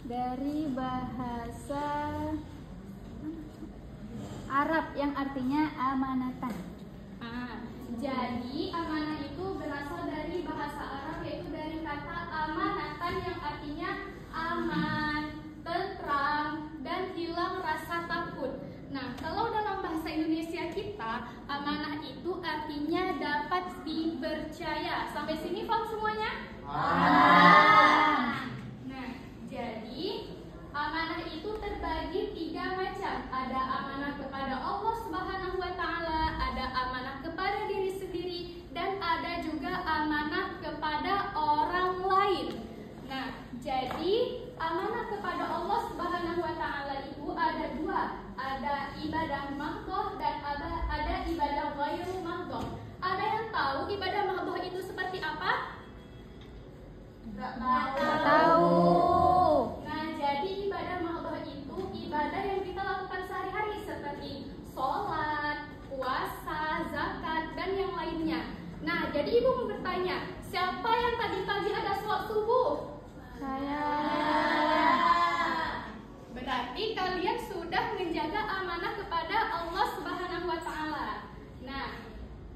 dari bahasa Arab yang artinya amanatan. Jadi amanah itu berasal dari bahasa Arab, yaitu dari kata amanatan yang artinya aman, tentram, dan hilang rasa takut. Nah, kalau dalam bahasa Indonesia kita, amanah itu artinya dapat dipercaya. Sampai sini paham semuanya? Nah, jadi amanah itu terbagi 3 macam. Ada amanah kepada Allah Subhanahu wa Ta'ala, ada amanah kepada diri sendiri, dan ada juga amanah kepada orang lain. Nah, jadi amanah kepada Allah Subhanahu wa Ta'ala itu ada 2. Ada ibadah mahdhah dan ada ibadah ghairu mahdhah. Ada yang tahu ibadah mahdhah itu seperti apa? Nggak tahu. Nah, jadi ibadah mahdhah itu ibadah yang kita lakukan sehari-hari seperti sholat, puasa, zakat, dan yang lainnya. Nah, jadi ibu mau bertanya, siapa yang tadi pagi ada sholat subuh? Saya. Berarti kalian sudah menjaga amanah kepada Allah Subhanahu wa Ta'ala. Nah,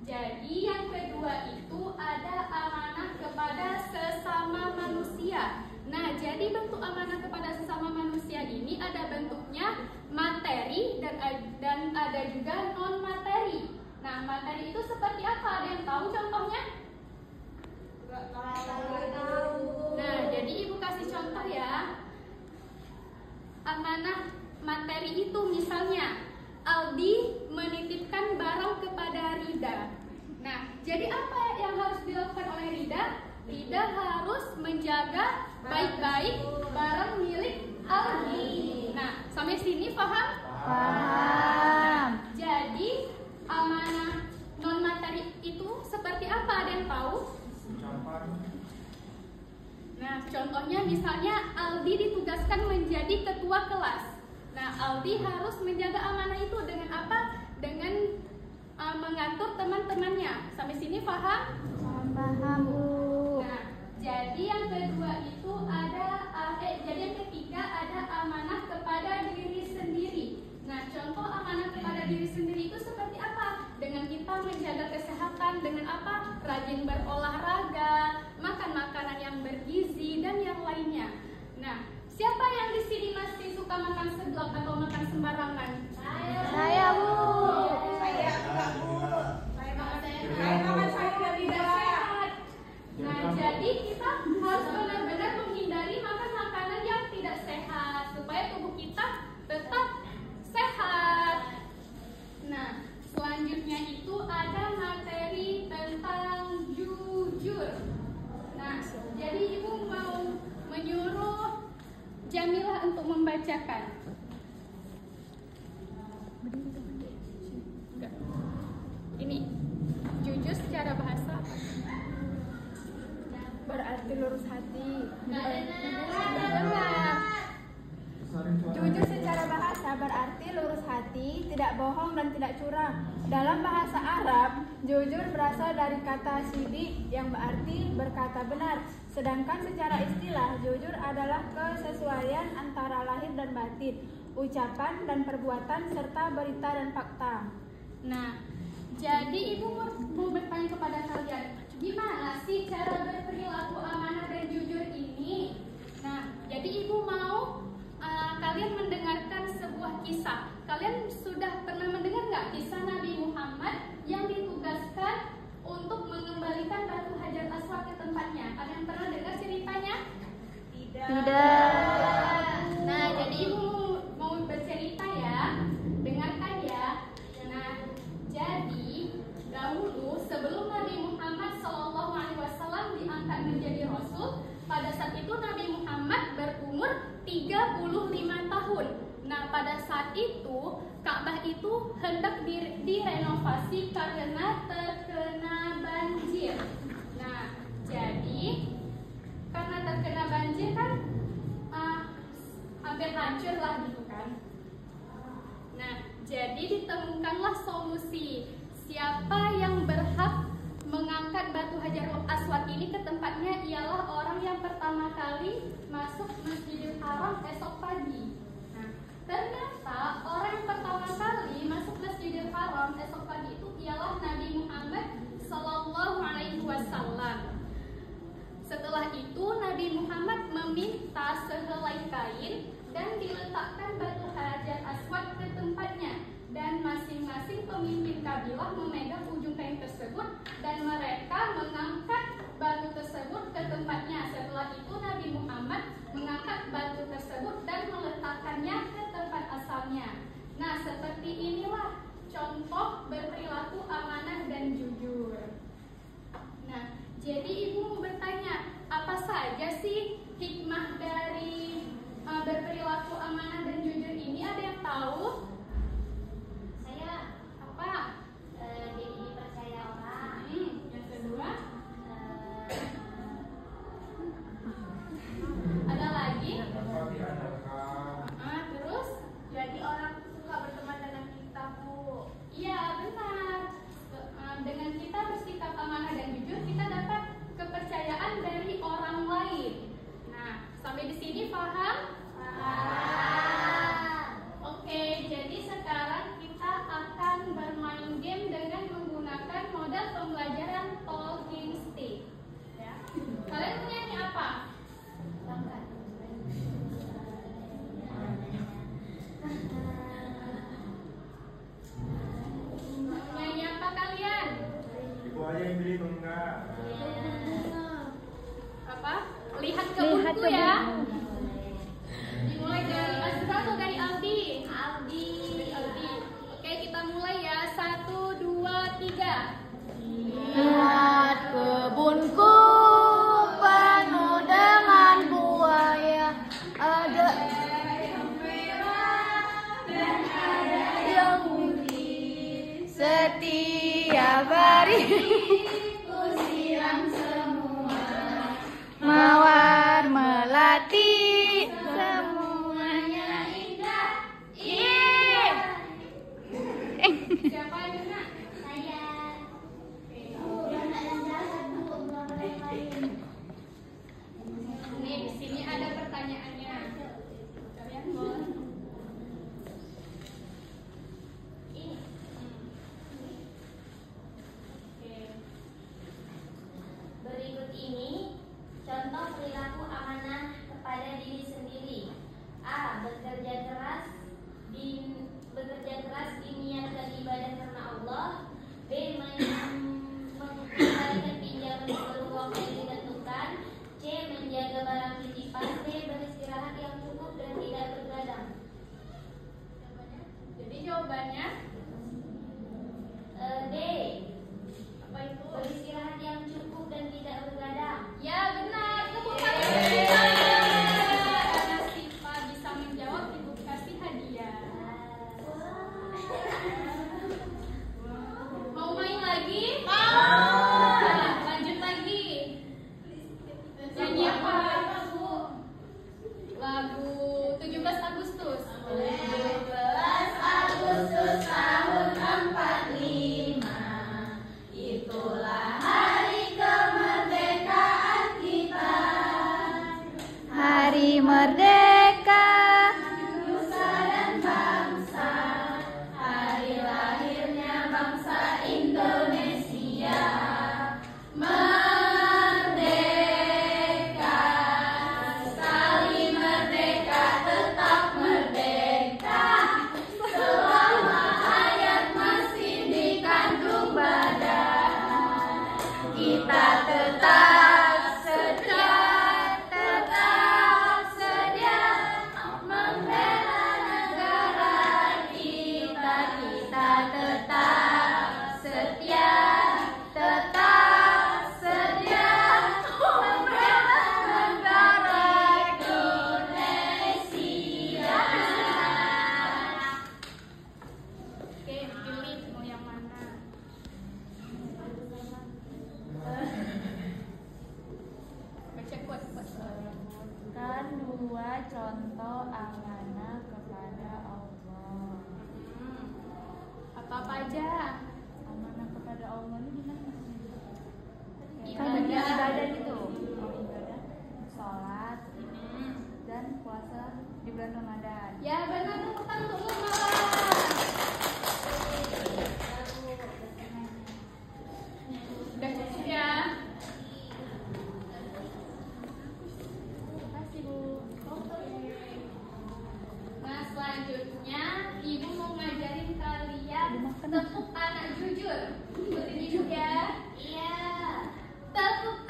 jadi yang kedua itu ada amanah kepada sesama manusia. Nah, jadi bentuk amanah kepada sesama manusia ini ada bentuknya materi dan ada juga non materi. Nah, materi itu seperti apa? Ada yang tahu contohnya? Nah, jadi ibu kasih contoh ya. Amanah materi itu misalnya Aldi menitipkan barang kepada Rida. Nah, jadi apa yang harus dilakukan oleh Rida? Rida harus menjaga baik-baik barang milik Aldi. Nah, sampai sini paham? Paham. Jadi amanah non materi itu seperti apa? Ada yang tahu? Nah, contohnya misalnya Aldi ditugaskan menjadi ketua kelas. Nah, Aldi harus menjaga amanah itu dengan apa? Dengan mengatur teman-temannya. Sampai sini paham? Paham, Bu. Nah, jadi yang kedua itu jadi yang ketiga ada amanah kepada diri sendiri. Nah, contoh amanah kepada diri sendiri itu seperti apa? Dengan kita menjaga kesehatan, dengan apa? Rajin berolahraga, makan makanan yang bergizi, dan yang lainnya. Nah, siapa yang di sini masih suka makan seblak atau makan sembarangan? Saya, Bu. Saya enggak, Bu. Saya makan sayur yang tidak sehat. Nah, jadi kita harus benar-benar menghindari makan makanan yang tidak sehat supaya tubuh kita tetap sehat. Nah, selanjutnya itu ada materi tentang jujur. Nah, jadi ibu mau menyuruh Jamilah untuk membacakan. Enggak. Ini jujur secara bahasa. Berarti lurus hati. Dengar. Jujur secara bahasa berarti lurus hati, tidak bohong dan tidak curang. Dalam bahasa Arab, jujur berasal dari kata sidik yang berarti berkata benar. Sedangkan secara istilah, jujur adalah kesesuaian antara lahir dan batin, ucapan dan perbuatan serta berita dan fakta. Nah, jadi ibu mau bertanya kepada kalian, gimana sih cara berperilaku amanah dan jujur ini? Nah, jadi ibu mau kalian mendengarkan sebuah kisah. Kalian sudah pernah mendengar nggak kisah Nabi Muhammad yang ditugaskan untuk mengembalikan batu Hajar Aswad ke tempatnya? Ada yang pernah dengar ceritanya? Tidak. Nah, jadi ibu mau bercerita ya. Dengarkan ya. Nah, jadi dahulu sebelum Nabi Muhammad SAW diangkat menjadi Rasul, pada saat itu Nabi Muhammad berumur 35 tahun. Nah, pada saat itu Ka'bah itu hendak direnovasi karena terkena banjir. Nah, jadi karena terkena banjir kan hampir hancur lah gitu kan. Nah, jadi ditemukanlah solusi. Siapa yang berhak mengangkat batu Hajarul Aswad ini ke tempatnya ialah orang yang pertama kali masuk Masjidil Haram esok pagi. Nah, ternyata orang yang pertama kali masuk Masjidil Haram esok pagi itu ialah Nabi Muhammad Sallallahu Alaihi Wasallam. Setelah itu Nabi Muhammad meminta sehelai kain dan diletakkan batu Hajar Aswad ke tempatnya, dan masing-masing pemimpin kabilah memegang ujung kain tersebut dan mereka mengangkat batu tersebut ke tempatnya. Setelah itu Nabi Muhammad mengangkat batu tersebut dan meletakkannya ke tempat asalnya. Nah, seperti inilah contoh berperilaku amanah dan jujur. Nah, jadi ibu mau bertanya, apa saja sih hikmah dari berperilaku amanah dan jujur ini? Ada yang tahu? Saya Apa? jadi dipercaya orang. Yang kedua? Ada lagi? Terus? Jadi orang suka berteman dengan kita, Bu. Iya, benar. Dengan kita bersikap amanah dan jujur, kita dapat kepercayaan dari orang lain. Nah, sampai di sini paham? Oke, jadi sekarang kita akan bermain game dengan menggunakan model pembelajaran talking stick. Ya. Kalian mau nyanyi apa? Mau nyanyi apa kalian? Ibu aja yang pilih enggak? Apa? Lihat ke buku ya. Dimulai dari Azra atau dari Aldi? Aldi. Aldi. Oke, kita mulai ya. 1, 2, 3. Lihat kebunku penuh dengan buaya, ada yang putih. Setiap hari ku siram semua, mawar melati semuanya indah. Siapa yang kena? Saya. Jangan jalan, Bu. Nggak boleh main. Nih, di sini ada pertanyaannya. Kalian boleh. Ini. Oke. Berikut ini contoh perilaku amanah kepada diri sendiri. A. Bekerja keras diniatkan ibadah karena Allah. B. Mengembalikan pinjaman sebelum waktu yang ditentukan. C. Menjaga barang titipan. D. Beristirahat yang cukup dan tidak bergadang. Jadi jawabannya D. apa itu? Beristirahat yang cukup dan tidak bergadang. Ya, benar. Tepuk tangan. Karena Siva bisa menjawab, Ibu kasih hadiah. Mau main lagi? Lanjut lagi. Nyanyi apa? Lagu 17 Agustus. 17 Agustus tahun 45, itulah hari kemerdekaan kita. hari merdeka. Nusa dan bangsa, hari lahirnya bangsa Indonesia. Merdeka, sekali merdeka tetap merdeka. Selama hayat masih dikandung badan, kita tetap setia membela negara kita. Kita tetap setia membela negara Indonesia. Oke, pilih mau yang mana? Baca quote. Kan dua contoh amanah kepada Allah. Apa aja? Amanah kepada Allah ini gimana? ibadah itu. Oh, ibadah, sholat, dan puasa di bulan Ramadan. Ya benar, tepuk tangan untuk Mama. Udah cukup ya. Terima kasih, Bu. Nah selanjutnya Ibu mau ngajarin kalian tepuk anak jujur. Seperti itu ya. Iya. Tepuk